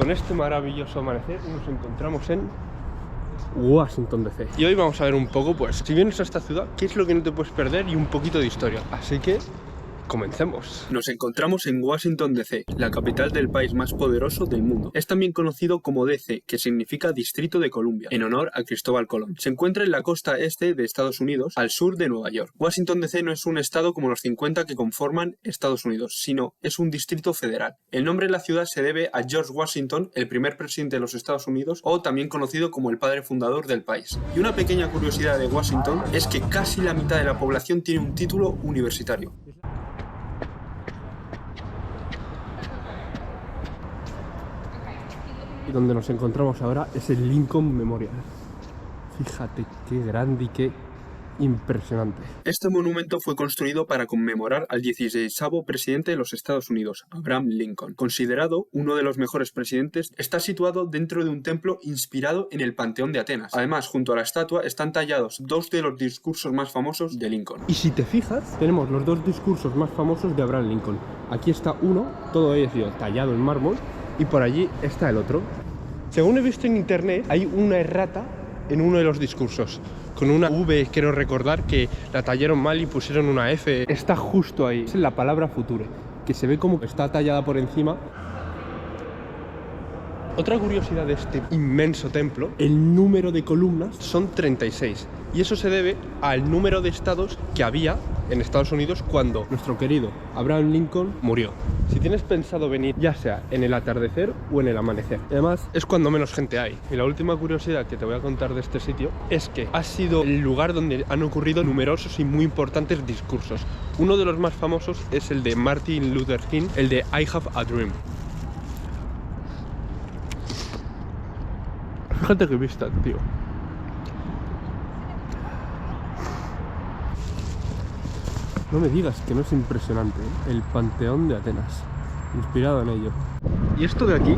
con este maravilloso amanecer nos encontramos en Washington DC. Y hoy vamos a ver un poco, pues, si vienes a esta ciudad, qué es lo que no te puedes perder y un poquito de historia. Así que comencemos. Nos encontramos en Washington DC, la capital del país más poderoso del mundo. Es también conocido como DC, que significa Distrito de Columbia, en honor a Cristóbal Colón. Se encuentra en la costa este de Estados Unidos, al sur de Nueva York. Washington DC no es un estado como los 50 que conforman Estados Unidos, sino es un distrito federal. El nombre de la ciudad se debe a George Washington, el primer presidente de los Estados Unidos, o también conocido como el padre fundador del país. Y una pequeña curiosidad de Washington es que casi la mitad de la población tiene un título universitario. Donde nos encontramos ahora es el Lincoln Memorial. Fíjate qué grande y qué impresionante. Este monumento fue construido para conmemorar al 16º presidente de los Estados Unidos, Abraham Lincoln. Considerado uno de los mejores presidentes, está situado dentro de un templo inspirado en el Panteón de Atenas. Además, junto a la estatua están tallados dos de los discursos más famosos de Lincoln. Y si te fijas, tenemos los dos discursos más famosos de Abraham Lincoln. Aquí está uno, todo ello tallado en mármol, y por allí está el otro. Según he visto en internet, hay una errata en uno de los discursos. Con una V, quiero recordar que la tallaron mal y pusieron una F. Está justo ahí. Es la palabra future, que se ve como está tallada por encima. Otra curiosidad de este inmenso templo, el número de columnas son 36. Y eso se debe al número de estados que había en Estados Unidos cuando nuestro querido Abraham Lincoln murió. Si tienes pensado venir, ya sea en el atardecer o en el amanecer. Además, es cuando menos gente hay. Y la última curiosidad que te voy a contar de este sitio es que ha sido el lugar donde han ocurrido numerosos y muy importantes discursos. Uno de los más famosos es el de Martin Luther King, el de I Have a Dream. Fíjate qué vista, tío. No me digas que no es impresionante, ¿eh? El Panteón de Atenas, inspirado en ello. Y esto de aquí,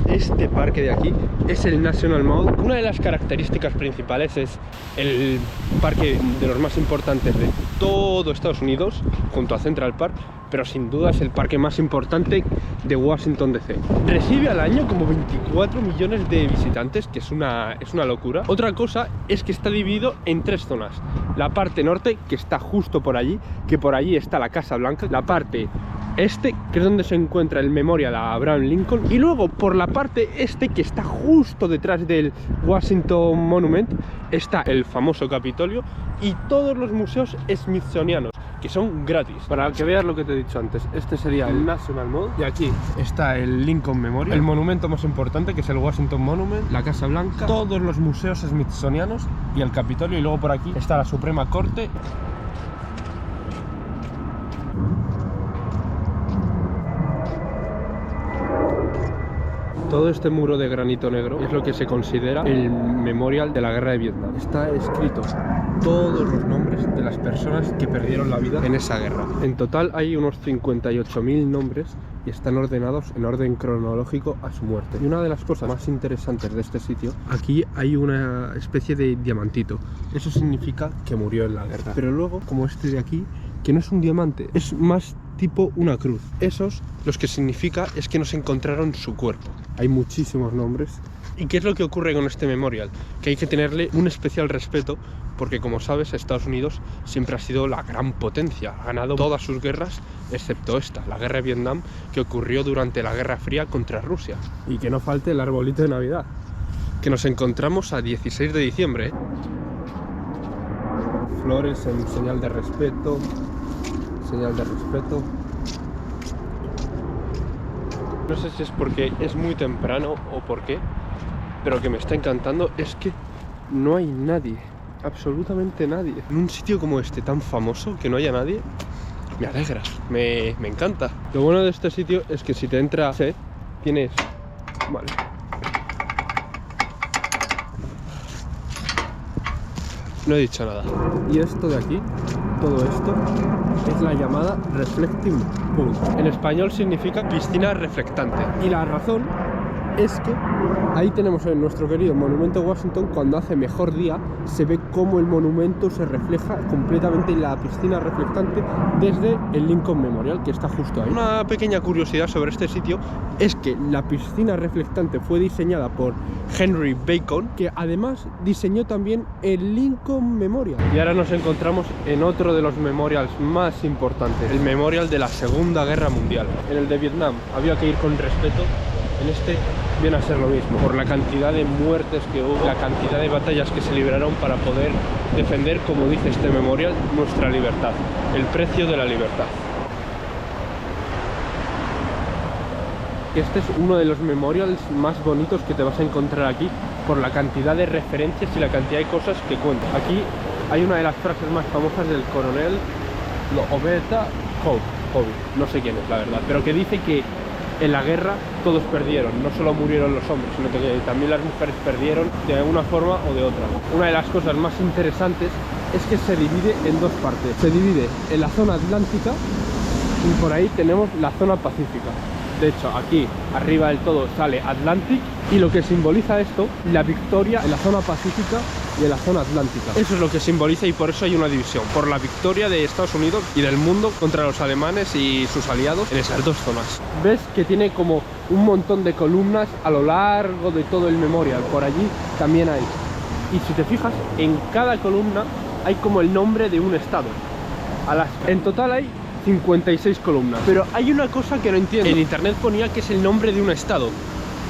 este parque de aquí, es el National Mall. Una de las características principales es el parque de los más importantes de todo Estados Unidos, junto a Central Park, pero sin duda es el parque más importante de Washington DC. Recibe al año como 24 millones de visitantes, que es una locura. Otra cosa es que está dividido en tres zonas. La parte norte, que está justo por allí, que por allí está la Casa Blanca. La parte este, que es donde se encuentra el Memorial a Abraham Lincoln. Y luego por la parte este, que está justo detrás del Washington Monument, está el famoso Capitolio y todos los museos smithsonianos, que son gratis. Para que veas lo que te he dicho antes, este sería el National Mall. Y aquí está el Lincoln Memorial, el monumento más importante, que es el Washington Monument, la Casa Blanca, todos los museos smithsonianos y el Capitolio. Y luego por aquí está la Suprema Corte. Todo este muro de granito negro es lo que se considera el memorial de la guerra de Vietnam. Está escrito todos los nombres de las personas que perdieron la vida en esa guerra. En total hay unos 58.000 nombres y están ordenados en orden cronológico a su muerte. Y una de las cosas más interesantes de este sitio, aquí hay una especie de diamantito. Eso significa que murió en la guerra. Pero luego, como este de aquí, que no es un diamante, es más tipo una cruz. Esos, los que significa es que nos encontraron su cuerpo. Hay muchísimos nombres. ¿Y qué es lo que ocurre con este memorial? Que hay que tenerle un especial respeto porque, como sabes, Estados Unidos siempre ha sido la gran potencia. Ha ganado todas sus guerras, excepto esta, la guerra de Vietnam, que ocurrió durante la Guerra Fría contra Rusia. Y que no falte el arbolito de Navidad, que nos encontramos a 16 de diciembre, ¿eh? Flores en señal de respeto. Señal de respeto. No sé si es porque es muy temprano o por qué, pero lo que me está encantando es que no hay nadie, absolutamente nadie. En un sitio como este tan famoso, que no haya nadie, me alegra, me encanta. Lo bueno de este sitio es que si te entra sed, tienes... Vale. No he dicho nada. Y esto de aquí, todo esto, es la llamada Reflecting Pool. En español significa piscina reflectante. Y la razón es que ahí tenemos nuestro querido monumento a Washington. Cuando hace mejor día se ve cómo el monumento se refleja completamente en la piscina reflectante desde el Lincoln Memorial, que está justo ahí. Una pequeña curiosidad sobre este sitio es que la piscina reflectante fue diseñada por Henry Bacon, que además diseñó también el Lincoln Memorial. Y ahora nos encontramos en otro de los memorials más importantes, el memorial de la Segunda Guerra Mundial. En el de Vietnam había que ir con respeto, en este viene a ser lo mismo, por la cantidad de muertes que hubo, la cantidad de batallas que se libraron para poder defender, como dice este memorial, nuestra libertad, el precio de la libertad. Este es uno de los memorials más bonitos que te vas a encontrar aquí, por la cantidad de referencias y la cantidad de cosas que cuenta. Aquí hay una de las frases más famosas del coronel Obeta Howe, no sé quién es la verdad, pero que dice que en la guerra todos perdieron, no solo murieron los hombres, sino que también las mujeres perdieron de alguna forma o de otra. Una de las cosas más interesantes es que se divide en dos partes. Se divide en la zona atlántica y por ahí tenemos la zona pacífica. De hecho, aquí arriba del todo sale Atlantic, y lo que simboliza esto, la victoria en la zona pacífica y en la zona atlántica. Eso es lo que simboliza, y por eso hay una división, por la victoria de Estados Unidos y del mundo contra los alemanes y sus aliados en esas dos zonas. Ves que tiene como un montón de columnas a lo largo de todo el memorial, por allí también hay. Y si te fijas, en cada columna hay como el nombre de un estado. En total hay 56 columnas. Pero hay una cosa que no entiendo. En internet ponía que es el nombre de un estado.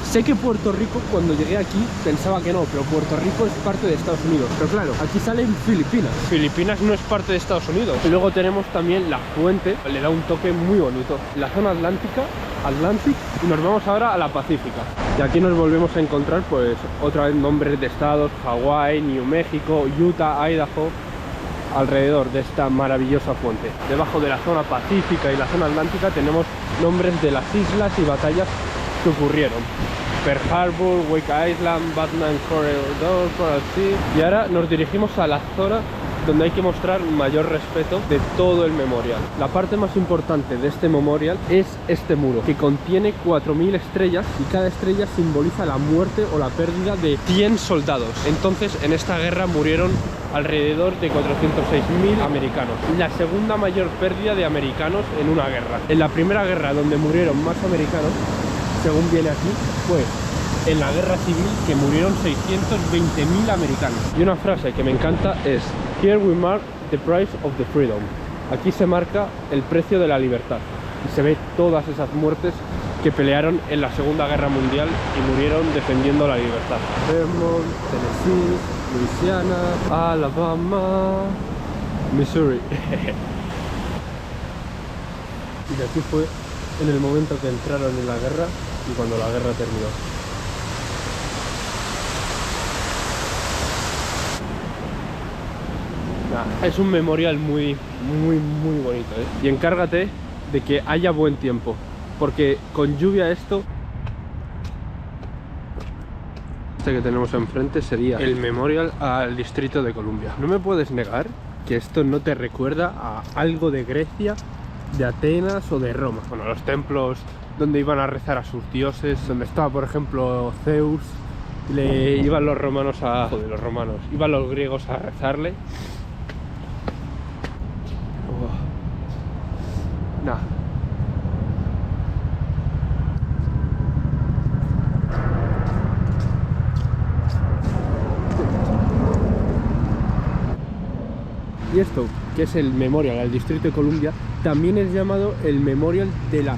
Sé que Puerto Rico, cuando llegué aquí, pensaba que no, pero Puerto Rico es parte de Estados Unidos. Pero claro, aquí salen Filipinas. Filipinas no es parte de Estados Unidos. Y luego tenemos también la fuente, le da un toque muy bonito. La zona atlántica, Atlantic, y nos vamos ahora a la Pacífica. Y aquí nos volvemos a encontrar, pues, otra vez nombres de estados: Hawái, New México, Utah, Idaho, alrededor de esta maravillosa fuente. Debajo de la zona pacífica y la zona atlántica tenemos nombres de las islas y batallas que ocurrieron: Pearl Harbor, Wake Island, Batman Corridor, Coral Sea. Y ahora nos dirigimos a la zona donde hay que mostrar mayor respeto de todo el memorial. La parte más importante de este memorial es este muro, que contiene 4000 estrellas, y cada estrella simboliza la muerte o la pérdida de 100 soldados. Entonces, en esta guerra murieron alrededor de 406.000 americanos, la segunda mayor pérdida de americanos en una guerra. En la primera guerra, donde murieron más americanos, según viene aquí, fue en la guerra civil, que murieron 620.000 americanos. Y una frase que me encanta es: "Here we mark the price of the freedom". Aquí se marca el precio de la libertad, y se ve todas esas muertes que pelearon en la Segunda Guerra Mundial y murieron defendiendo la libertad. Vermont, Tennessee, Louisiana, Alabama, Missouri. Y de aquí fue en el momento que entraron en la guerra y cuando la guerra terminó. Es un memorial muy bonito, ¿eh? Y encárgate de que haya buen tiempo, porque con lluvia esto... Este que tenemos enfrente sería el memorial al Distrito de Columbia. No me puedes negar que esto no te recuerda a algo de Grecia, de Atenas o de Roma. Bueno, los templos donde iban a rezar a sus dioses, donde estaba, por ejemplo, Zeus, iban los romanos a... Joder, los romanos, iban los griegos a rezarle. Nah. Y esto, que es el memorial al Distrito de Columbia, también es llamado el memorial de la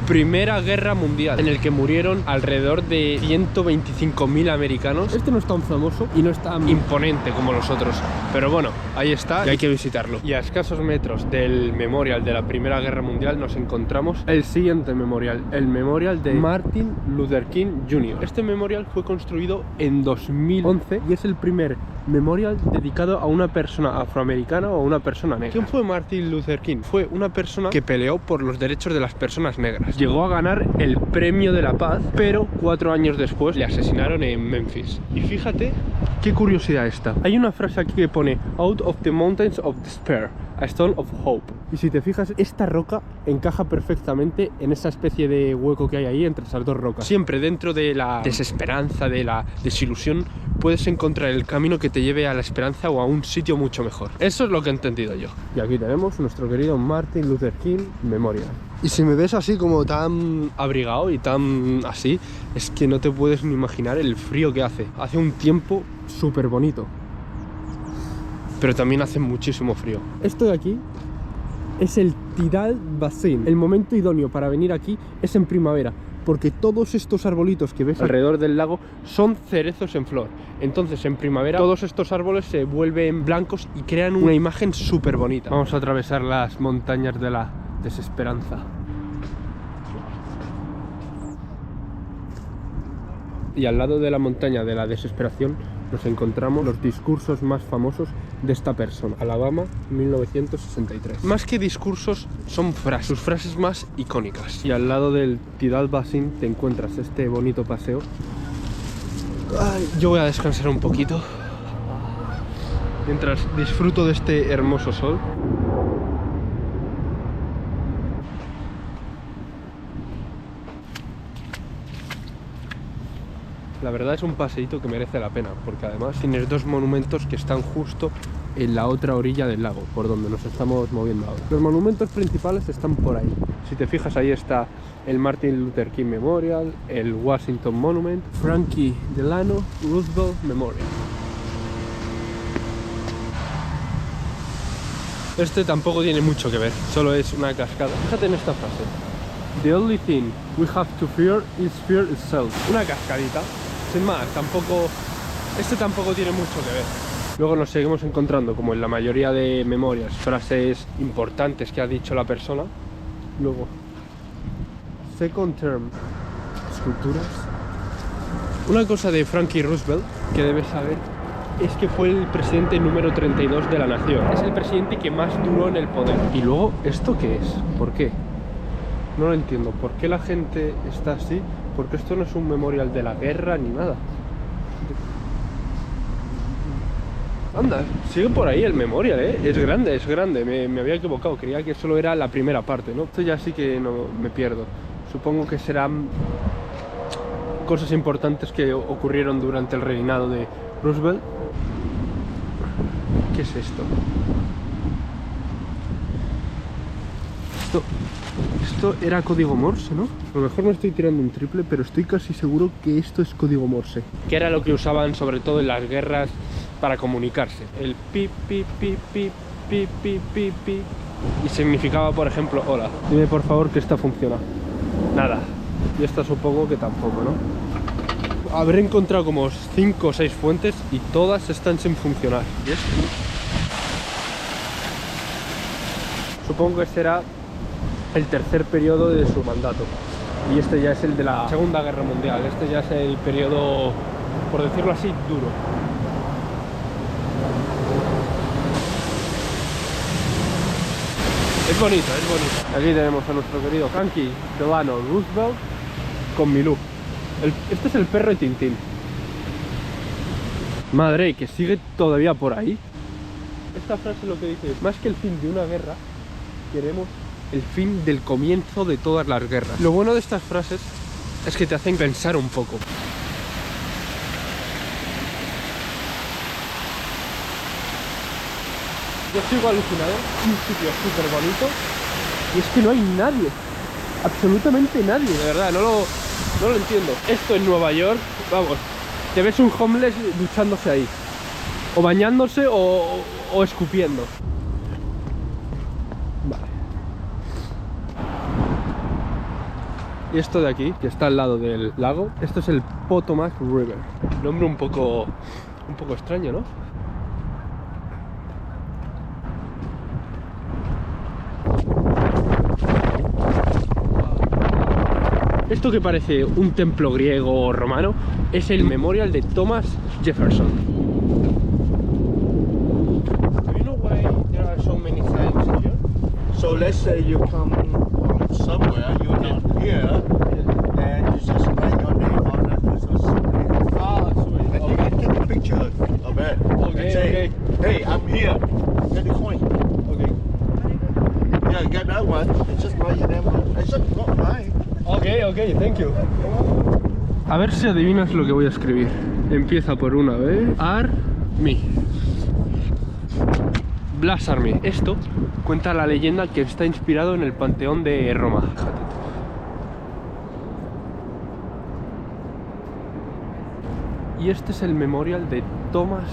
Primera Guerra Mundial, en el que murieron alrededor de 125.000 americanos. Este no es tan famoso y no es tan imponente como los otros, pero bueno, ahí está y hay que visitarlo. Y a escasos metros del memorial de la Primera Guerra Mundial nos encontramos el siguiente memorial, el memorial de Martin Luther King Jr. Este memorial fue construido en 2011 y es el primer memorial dedicado a una persona afroamericana o a una persona negra. ¿Quién fue Martin Luther King? Fue una persona que peleó por los derechos de las personas negras. Llegó a ganar el premio de la paz, pero 4 años después le asesinaron en Memphis. Y fíjate qué curiosidad esta. Hay una frase aquí que pone: "Out of the mountains of despair, a stone of hope". Y si te fijas, esta roca encaja perfectamente en esa especie de hueco que hay ahí entre esas dos rocas. Siempre dentro de la desesperanza, de la desilusión, puedes encontrar el camino que te lleve a la esperanza o a un sitio mucho mejor. Eso es lo que he entendido yo. Y aquí tenemos nuestro querido Martin Luther King Memorial. Y si me ves así como tan abrigado y tan así, es que no te puedes ni imaginar el frío que hace. Hace un tiempo súper bonito, pero también hace muchísimo frío. Esto de aquí es el Tidal Basin. El momento idóneo para venir aquí es en primavera, porque todos estos arbolitos que ves alrededor del lago son cerezos en flor. Entonces en primavera todos estos árboles se vuelven blancos y crean una imagen súper bonita. Vamos a atravesar las montañas de la desesperanza. Y al lado de la montaña de la desesperación nos encontramos los discursos más famosos de esta persona. Alabama, 1963. Más que discursos, son frases, sus frases más icónicas. Y al lado del Tidal Basin te encuentras este bonito paseo. Ay, yo voy a descansar un poquito mientras disfruto de este hermoso sol. La verdad es un paseíto que merece la pena, porque además tienes dos monumentos que están justo en la otra orilla del lago, por donde nos estamos moviendo ahora. Los monumentos principales están por ahí. Si te fijas, ahí está el Martin Luther King Memorial, el Washington Monument, Franklin Delano Roosevelt Memorial. Este tampoco tiene mucho que ver, solo es una cascada. Fíjate en esta frase. The only thing we have to fear is fear itself. Una cascadita. Sin más, este tampoco tiene mucho que ver. Luego nos seguimos encontrando, como en la mayoría de memorias, frases importantes que ha dicho la persona. Luego, second term, esculturas. Una cosa de Franklin Roosevelt que debes saber es que fue el presidente número 32 de la nación. Es el presidente que más duró en el poder. Y luego, ¿esto qué es? ¿Por qué? No lo entiendo. ¿Por qué la gente está así? Porque esto no es un memorial de la guerra ni nada. Anda, sigue por ahí el memorial, ¿eh? Es grande, es grande. Me había equivocado. Creía que solo era la primera parte, ¿no? Esto ya sí que no me pierdo. Supongo que serán cosas importantes que ocurrieron durante el reinado de Roosevelt. ¿Qué es esto? Esto era código Morse, ¿no? A lo mejor me estoy tirando un triple, pero estoy casi seguro que esto es código Morse. Que era lo que usaban sobre todo en las guerras para comunicarse. El pi, pi, pi, pi, pi, pi, pi, pi. Y significaba, por ejemplo, hola. Dime por favor que esta funciona. Nada. Y esta supongo que tampoco, ¿no? Habré encontrado como 5 o 6 fuentes y todas están sin funcionar. ¿Y esto? Supongo que será el tercer periodo de su mandato. Y este ya es el de la Segunda Guerra Mundial. Este ya es el periodo, por decirlo así, duro. Es bonito, es bonito. Aquí tenemos a nuestro querido Franklin Delano Roosevelt con Milú. Este es el perro de Tintín. Madre, que sigue todavía por ahí. Esta frase lo que dice: más que el fin de una guerra, queremos el fin del comienzo de todas las guerras. Lo bueno de estas frases es que te hacen pensar un poco. Yo sigo alucinado, un sitio súper bonito, y es que no hay nadie, absolutamente nadie, de verdad, no lo entiendo. Esto en Nueva York, vamos, te ves un homeless duchándose ahí, o bañándose o escupiendo. Vale. Y esto de aquí, que está al lado del lago, esto es el Potomac River. Nombre un poco extraño, ¿no? Esto que parece un templo griego o romano es el memorial de Thomas Jefferson. Do you know why there are so many signs here? So let's say you come from somewhere, you're not here, and you just write your name on that person's name. Ah, sweet. And you can take a picture of it. Okay, and say, okay. hey, I'm here. Get the coin. Okay. Yeah, get that one. It's just right in there. It's just not right. Ok, thank you. A ver si adivinas lo que voy a escribir. Empieza por una vez. Army. Blas Army. Esto cuenta la leyenda que está inspirado en el Panteón de Roma. Y este es el memorial de Thomas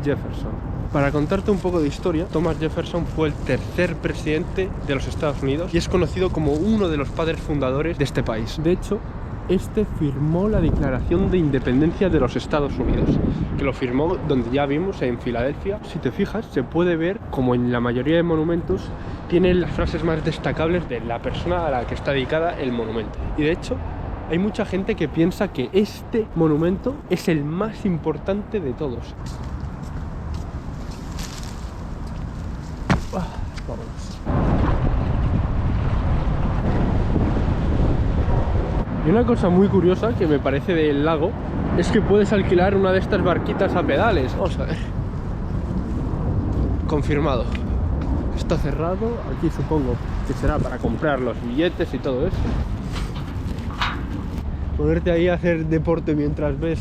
Jefferson. Para contarte un poco de historia, Thomas Jefferson fue el tercer presidente de los Estados Unidos y es conocido como uno de los padres fundadores de este país. De hecho, este firmó la Declaración de Independencia de los Estados Unidos, que lo firmó donde ya vimos, en Filadelfia. Si te fijas, se puede ver como en la mayoría de monumentos tienen las frases más destacables de la persona a la que está dedicada el monumento. Y de hecho, hay mucha gente que piensa que este monumento es el más importante de todos. Vámonos. Y una cosa muy curiosa que me parece del lago es que puedes alquilar una de estas barquitas a pedales. Vamos a ver. Confirmado. Está cerrado. Aquí supongo que será para comprar los billetes y todo eso. Ponerte ahí a hacer deporte mientras ves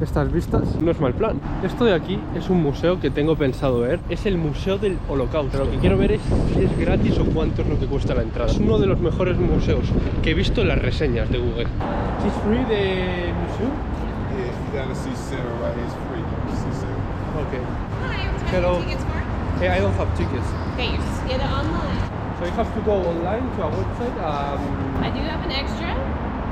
estas vistas no es mal plan. Esto de aquí es un museo que tengo pensado ver. Es el Museo del Holocausto. Pero lo que quiero ver es si es gratis o cuánto es lo que cuesta la entrada. Es uno de los mejores museos que he visto en las reseñas de Google. ¿Es free the museum? Yeah, if you gotta see center right, it's free. See center. Okay. Hi, what do you Hello. have tickets for? Hey, I don't have tickets. Okay, you just get it online. So I have to go online to a website. I do have an extra,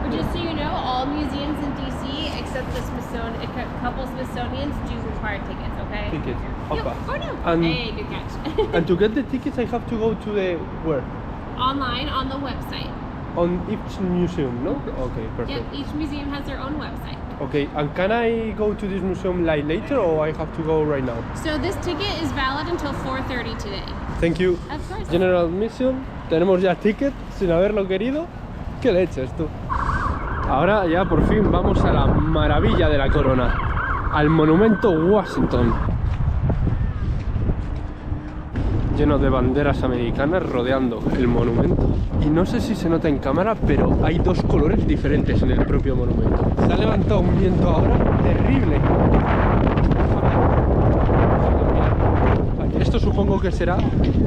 but just so you know, all museums in DC except the Smithsonian, a couple Smithsonians do require tickets, okay? Tickets. Yep. Okay. Oh no. And- Hey, good catch. And to get the tickets, I have to go to the where? Online on the website. On each museum, no? Okay, perfect. Yep, each museum has their own website. Okay, and can I go to this museum like later or I have to go right now? So this ticket is valid until 4:30 today. Thank you. Of course. General Admission, tenemos ya ticket sin haberlo querido. ¿Qué leches tú? Ahora ya por fin vamos a la maravilla de la corona, al monumento Washington. Lleno de banderas americanas rodeando el monumento. Y no sé si se nota en cámara, pero hay dos colores diferentes en el propio monumento. Se ha levantado un viento ahora terrible. Esto supongo que será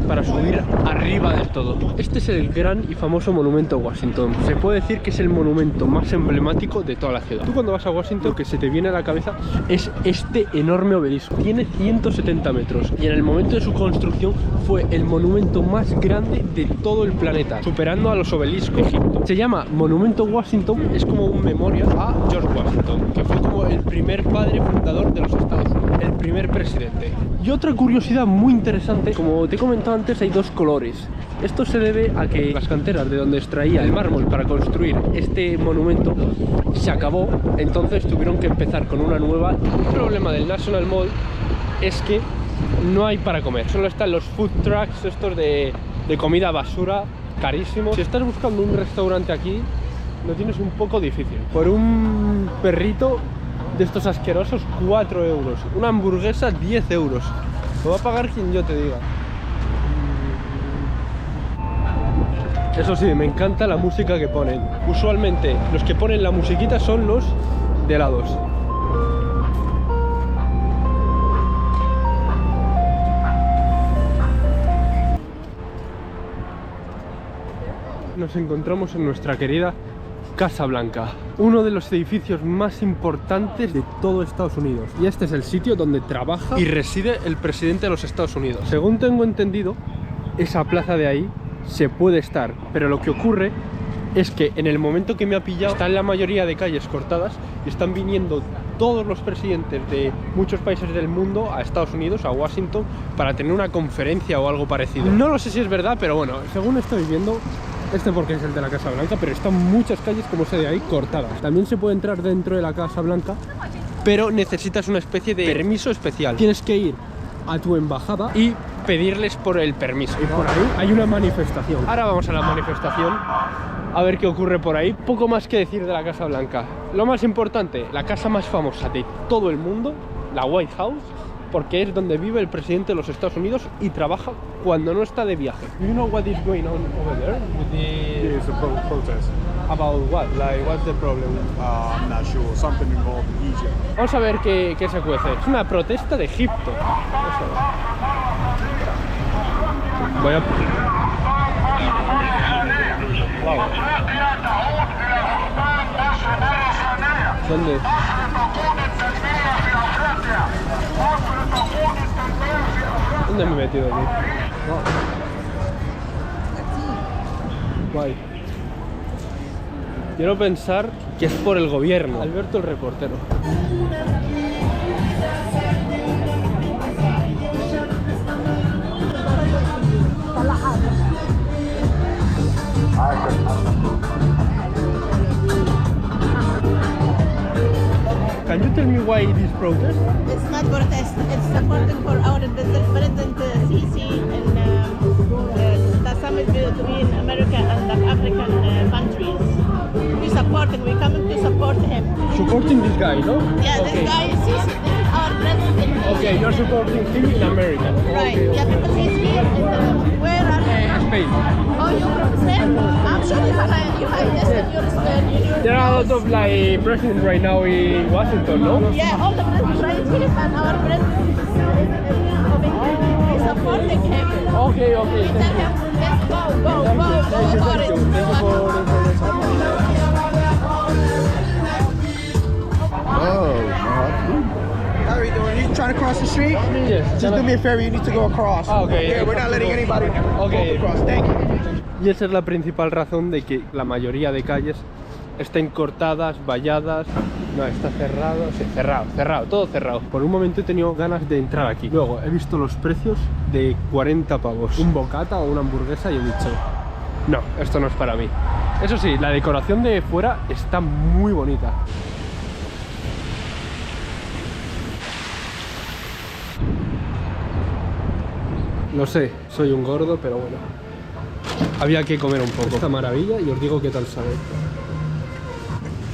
para subir arriba del todo. Este es el gran y famoso monumento Washington. Se puede decir que es el monumento más emblemático de toda la ciudad. Tú cuando vas a Washington, lo que se te viene a la cabeza es este enorme obelisco. Tiene 170 metros y en el momento de su construcción fue el monumento más grande de todo el planeta, superando a los obeliscos de Egipto. Se llama Monumento Washington, es como un memorial a George Washington, que fue como el primer padre fundador de los Estados Unidos, el primer presidente. Y otra curiosidad muy interesante, como te he comentado antes, hay dos colores. Esto se debe a que las canteras de donde extraía el mármol para construir este monumento se acabó, entonces tuvieron que empezar con una nueva. Un problema del National Mall es que no hay para comer, solo están los food trucks estos de comida basura, carísimo. Si estás buscando un restaurante aquí, lo tienes un poco difícil. Por un perrito de estos asquerosos, 4 euros. Una hamburguesa, 10 euros. Lo va a pagar quien yo te diga. Eso sí, me encanta la música que ponen. Usualmente los que ponen la musiquita son los de helados. Nos encontramos en nuestra querida Casa Blanca, uno de los edificios más importantes de todo Estados Unidos. Y este es el sitio donde trabaja y reside el presidente de los Estados Unidos. Según tengo entendido, esa plaza de ahí se puede estar, pero lo que ocurre es que en el momento que me ha pillado están la mayoría de calles cortadas y están viniendo todos los presidentes de muchos países del mundo a Estados Unidos, a Washington, para tener una conferencia o algo parecido. No lo sé si es verdad, pero bueno, según estoy viendo, este porque es el de la Casa Blanca, pero están muchas calles como esa de ahí cortadas. También se puede entrar dentro de la Casa Blanca, pero necesitas una especie de permiso especial. Tienes que ir a tu embajada y pedirles por el permiso. Y por ahí hay una manifestación. Ahora vamos a la manifestación a ver qué ocurre por ahí. Poco más que decir de la Casa Blanca. Lo más importante, la casa más famosa de todo el mundo, la White House, porque es donde vive el presidente de los Estados Unidos y trabaja cuando no está de viaje. Do you know what is going on over there with the... It's a protest. About what? Like, what's the problem? I'm not sure. Something involved in Egypt. Vamos a ver qué se cuece. Es una protesta de Egipto. Vamos a ver. Voy a... Wow. ¿Dónde? ¿Dónde me he metido aquí? Wow. Guay. Quiero pensar que es por el gobierno. Alberto el reportero. Can you tell me why this protest? It's not protest. It's supporting for our President Sisi and the summit between America and the African countries. We're supporting. We're coming to support him. Supporting this guy, no? Yeah, Okay. this guy is Sisi. This is our president. Okay, you're supporting him in America. Right. Okay, Yeah, because he's here. Where are you? Spain. Oh, you from Spain? I'm sure you have this in your Spain. There are a lot of like presidents right now in Washington, no? Yeah, all the presidents right here and our president is over here. We're supporting him. Okay, We okay. tell him, let's go for it. How are you doing? You trying to cross the street? Yes. Just do me a favor, you need to go across. Ah, okay. Yeah, we're not letting anybody Okay. go across. Thank you. Y esa es la principal razón de que la mayoría de calles estén cortadas, valladas. No, está cerrado, sí, cerrado, todo cerrado. Por un momento he tenido ganas de entrar aquí. Luego he visto los precios de 40 pavos. Un bocata o una hamburguesa y he dicho, no, esto no es para mí. Eso sí, la decoración de fuera está muy bonita. Lo sé, soy un gordo, pero bueno. Había que comer un poco. Esta maravilla y os digo qué tal sabe.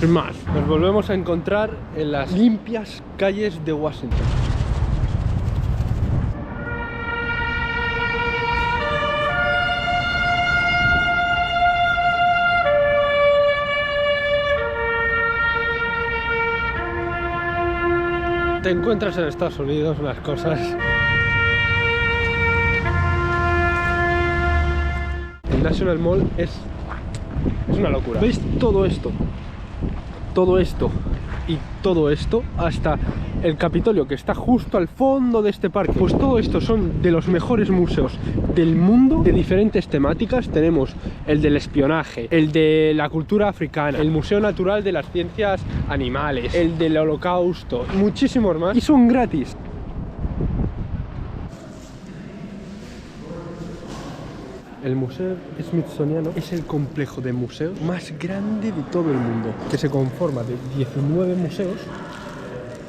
Es más, nos volvemos a encontrar en las limpias calles de Washington. Te encuentras en Estados Unidos unas cosas... El National Mall es una locura. ¿Veis todo esto? Todo esto y todo esto hasta el Capitolio, que está justo al fondo de este parque. Pues todo esto son de los mejores museos del mundo, de diferentes temáticas. Tenemos el del espionaje, el de la cultura africana, el Museo Natural de las Ciencias Animales, el del Holocausto, muchísimos más, y son gratis. El Museo Smithsoniano es el complejo de museos más grande de todo el mundo, que se conforma de 19 museos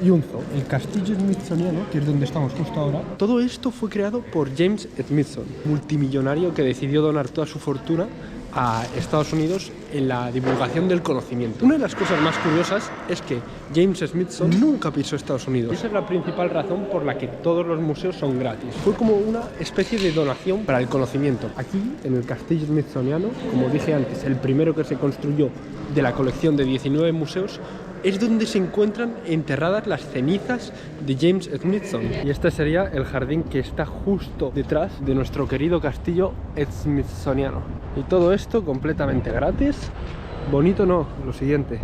y un zoo. El Castillo Smithsoniano, que es donde estamos justo ahora, todo esto fue creado por James Smithson, multimillonario que decidió donar toda su fortuna a Estados Unidos en la divulgación del conocimiento. Una de las cosas más curiosas es que James Smithson nunca pisó Estados Unidos. Esa es la principal razón por la que todos los museos son gratis. Fue como una especie de donación para el conocimiento. Aquí, en el Castillo Smithsoniano, como dije antes, el primero que se construyó de la colección de 19 museos, es donde se encuentran enterradas las cenizas de James Smithson. Y este sería el jardín que está justo detrás de nuestro querido castillo Smithsoniano. Y todo esto completamente gratis. Bonito no, lo siguiente.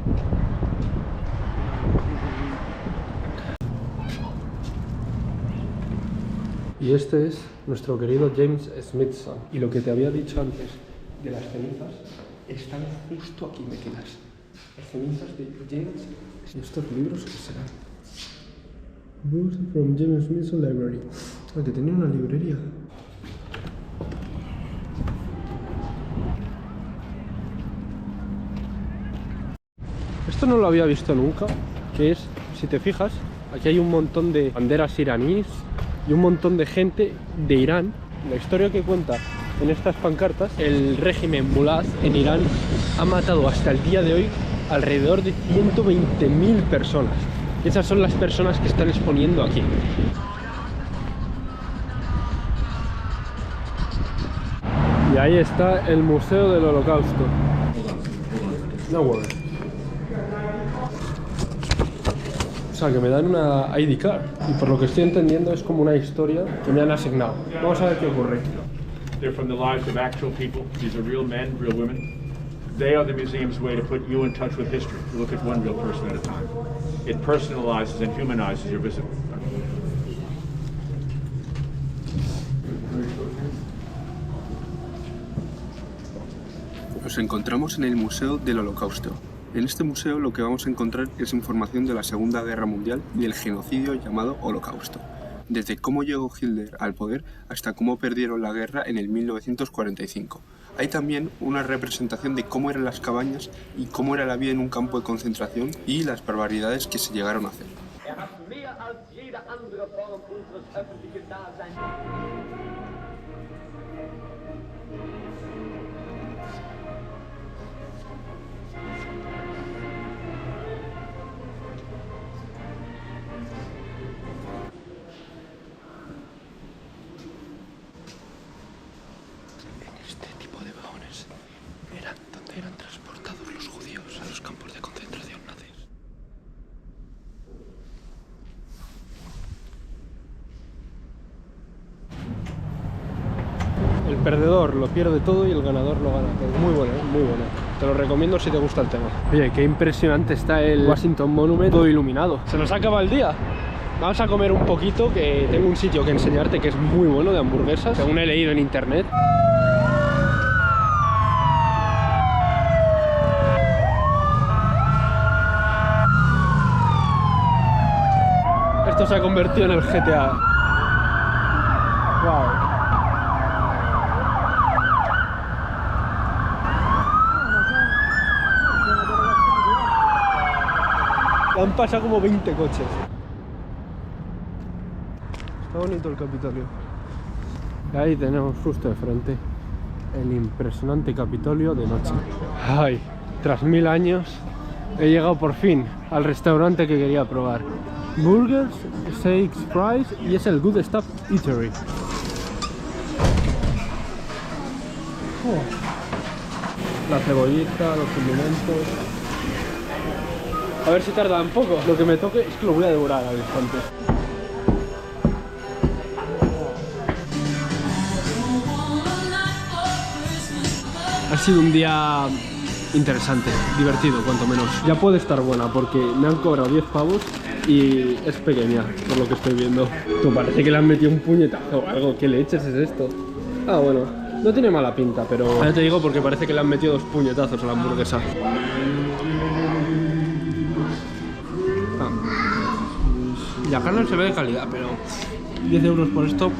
Y este es nuestro querido James Smithson. Y lo que te había dicho antes de las cenizas están justo aquí metidas. Las cenizas de James. ¿Y estos libros qué serán? Books from James Smithson Library. Ah, que tenía una librería. Esto no lo había visto nunca, que es, si te fijas, aquí hay un montón de banderas iraníes y un montón de gente de Irán. La historia que cuenta en estas pancartas, el régimen Mullah en Irán ha matado hasta el día de hoy alrededor de 120.000 personas. Y esas son las personas que están exponiendo aquí. Y ahí está el Museo del Holocausto. No worry. O sea, que me dan una ID card. Y por lo que estoy entendiendo es como una historia que me han asignado. Vamos a ver qué ocurre. They're from the lives of actual people. These are real men, real women. They are the museum's way to put you in touch with history, to look at one real person at a time. It personalizes and humanizes your visit. Nos encontramos en el Museo del Holocausto. En este museo lo que vamos a encontrar es información de la Segunda Guerra Mundial y del genocidio llamado Holocausto. Desde cómo llegó Hitler al poder hasta cómo perdieron la guerra en el 1945. Hay también una representación de cómo eran las cabañas y cómo era la vida en un campo de concentración y las barbaridades que se llegaron a hacer. Este tipo de vagones eran donde eran transportados los judíos a los campos de concentración nazis. El perdedor lo pierde todo y el ganador lo gana todo. Muy bueno, muy bueno. Te lo recomiendo si te gusta el tema. Oye, qué impresionante está el Washington Monument, todo iluminado. Se nos acaba el día. Vamos a comer un poquito, que tengo un sitio que enseñarte que es muy bueno de hamburguesas, según he leído en internet. Esto se ha convertido en el GTA. Wow. Han pasado como 20 coches. Está bonito el Capitolio. Y ahí tenemos justo de frente el impresionante Capitolio de noche. Ay, tras 1000 años he llegado por fin al restaurante que quería probar. Burgers, Shakes Fries y es el Good Stuff Eatery. La cebollita, los condimentos. A ver si tarda un poco. Lo que me toque es que lo voy a devorar al instante. Ha sido un día interesante, divertido, cuanto menos. Ya puede estar buena porque me han cobrado 10 pavos y es pequeña, por lo que estoy viendo. Tú, parece que le han metido un puñetazo o algo. ¿Qué leches es esto? Ah, bueno, no tiene mala pinta, pero ya te digo porque parece que le han metido 2 puñetazos a la hamburguesa. La carne se ve de calidad, pero 10 euros por esto. No.